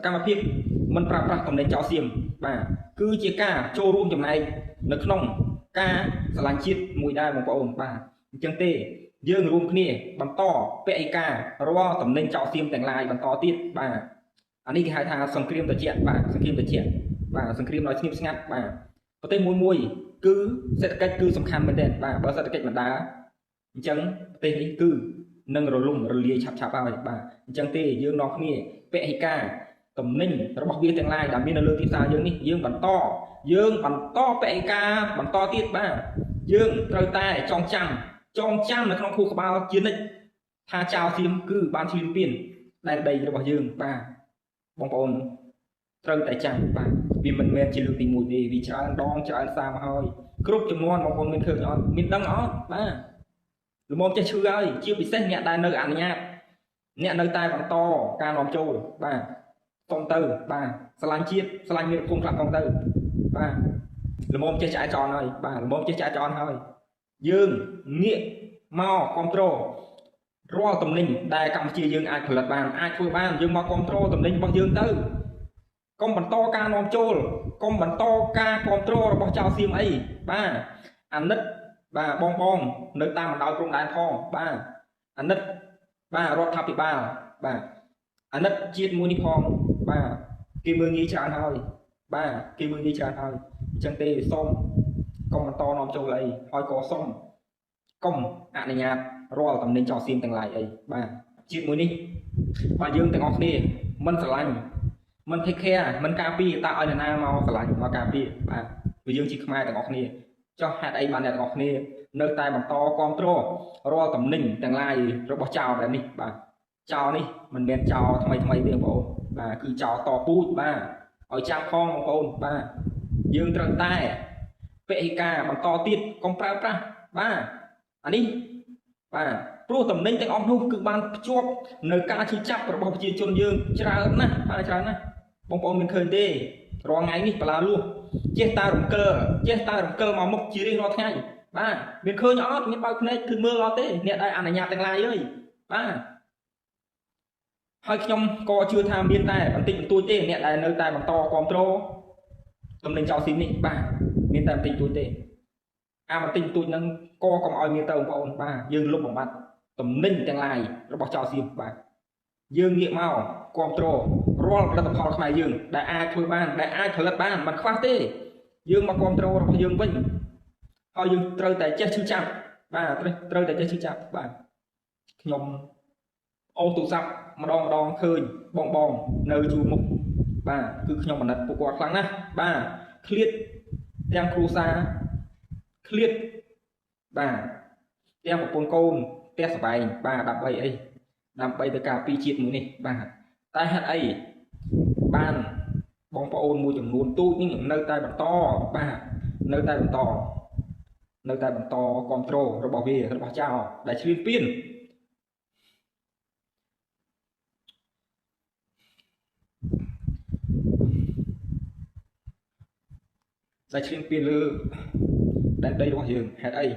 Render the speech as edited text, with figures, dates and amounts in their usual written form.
កម្មភាពមិនប្រើប្រាស់តំណែងចោលសៀមបាទគឺជាការចូលរួមចំណែកនៅក្នុងការឆ្លាញ់ជាតិមួយដែរបងប្អូនបាទអញ្ចឹងទេយើងរួមគ្នាបន្តពហិការរាល់តំណែងចោលសៀមទាំងឡាយបន្តទៀតបាទអានេះគេហៅថាសង្គ្រាមត្រជាក់បាទសង្គ្រាមត្រជាក់បាទសង្គ្រាមដោយស្ងៀមស្ងាត់បាទប្រទេសមួយគឺសេដ្ឋកិច្ចគឺសំខាន់មែនទែនបាទបើសេដ្ឋកិច្ចមិនដើរអញ្ចឹងប្រទេសនេះគឺនឹងរលំរលាយឆាប់ហើយបាទអញ្ចឹងទេយើងនាំគ្នាពហិការតំណែងរបស់វាទាំងឡាយដែលមាននៅលើទីផ្សារយើងនេះយើងបន្តពហិការបន្តទៀតបាទយើងត្រូវតែចងចាំនៅក្នុងខួរក្បាលជានិច្ចថាចៅសៀមគឺបានឈ្លានពានដែនដីរបស់យើងបាទបងប្អូនត្រូវតែចាំបាទវាមិនមែនជាលើកទី1ទេវាច្រើនដងច្រើនសារមកហើយគ្រប់ចំនួនបងប្អូនមានឃើញអត់មានដឹងអត់បាទល្មមចេះឈឺហើយជាពិសេសអ្នកដែលនៅអនុញ្ញាតអ្នកនៅតែបន្តការនាំចូលបាទសុំទៅបាទឆ្លាញ់ជាតិឆ្លាញ់មានភូមិខ្លះផងទៅបាទល្មមចេះឆ្អែតឆ្អន់ហើយបាទល្មមចេះឆ្អែតឆ្អន់ហើយយើងងាកមកគ្រប់គ្រងរាល់តំណែងដែលកម្ពុជាយើងអាចផលិតបានអាចធ្វើបានយើងមកគ្រប់គ្រងតំណែងរបស់យើងទៅកុំបន្តការនាំចូលកុំបន្តការគ្រប់គ្រងរបស់ចៅសៀមអីបាទអាណិតបាទបងនៅតាមបណ្ដោយព្រំដែនផងបាទអាណិតបាទរដ្ឋាភិបាលបាទអាណិតជាតិមួយនេះផងបាទគេមើលងាយច្រើនហើយបាទគេមើលងាយច្រើនហើយអញ្ចឹងទេសូមកុំបន្តនាំចូលអីហើយក៏សូមកុំអនុញ្ញាតរាល់តំណែងចោលសៀមទាំងឡាយអីបាទជាតិមួយនេះបាទយើងទាំងអស់គ្នាមិនស្រឡាញ់មិន take care មិនការពារតើឲ្យអ្នកណាមកស្រឡាញ់មកការពារបាទព្រោះយើងជាខ្មែរទាំងអស់គ្នាចុះហេតុអីបានអ្នកទាំងអស់គ្នានៅតែបន្តគ្រប់គ្រងរាល់តំណែងទាំងឡាយរបស់ចៅបែបនេះបាទចៅនេះមិនមែនចៅថ្មីទេបងប្អូនបាទគឺចៅតពូជបាទឲ្យចាំផងបងប្អូនបាទយើងត្រូវតែពហិការបន្តទៀតកុំប្រើប្រាស់បាទអានេះបាទព្រោះតំណែងទាំងអស់នោះគឺបានភ្ជាប់នៅការឈឺចាប់របស់ប្រជាជនយើងច្រើនណាស់បាទច្រើនណាស់បងប្អូនមានឃើញទេរាល់ថ្ងៃនេះបលាលួសចេះតែរំកិលមកមុខជារៀងរាល់ថ្ងៃបាទមានឃើញអត់មានបើកភ្នែកគឺមើលអត់ទេអ្នកដែលអនុញ្ញាតទាំងឡាយអើយបាទហើយខ្ញុំក៏ជឿថាមានតែបន្តិចបន្តួចទេអ្នកដែលនៅតែបន្តគ្រប់គ្រងតំណែងចៅសៀមនេះបាទមានតែបន្តិចបន្តួចទេអាបន្តិចបន្តួចហ្នឹងក៏កុំឲ្យមានទៅបងប្អូនបាទយើងលុបបំបត្តិតំណែងទាំងឡាយរបស់ចៅសៀមបាទយើងងាកមកគ្រប់គ្រងរាល់ផលិតផលខ្មែរយើងដែលអាចធ្វើបានដែលអាចផលិតបានមិនខ្វះទេយើងមកគ្រប់គ្រងរបស់យើងវិញហើយយើងត្រូវតែចេះឈឺចាប់បាទត្រូវតែចេះឈឺចាប់បាទខ្ញុំអូនទូរស័ព្ទម្ដងឃើញបងនៅជួរមុខបាទគឺខ្ញុំអាណិតពួកគាត់ខ្លាំងណាស់បាទឃ្លាតទាំងគ្រួសារឃ្លាតបាទទាំងប្រពន្ធកូនផ្ទះសបែងបាទដើម្បីអីដើម្បីទៅការពារជាតិមួយនេះបាទតែហេតុអីបានបងប្អូនមួយចំនួនទូចនេះនៅតែបន្តបាទនៅតែបន្តគ្រប់គ្រងរបស់ចៅដែលឈ្លានពានលើដែនដីរបស់យើងហេតុអី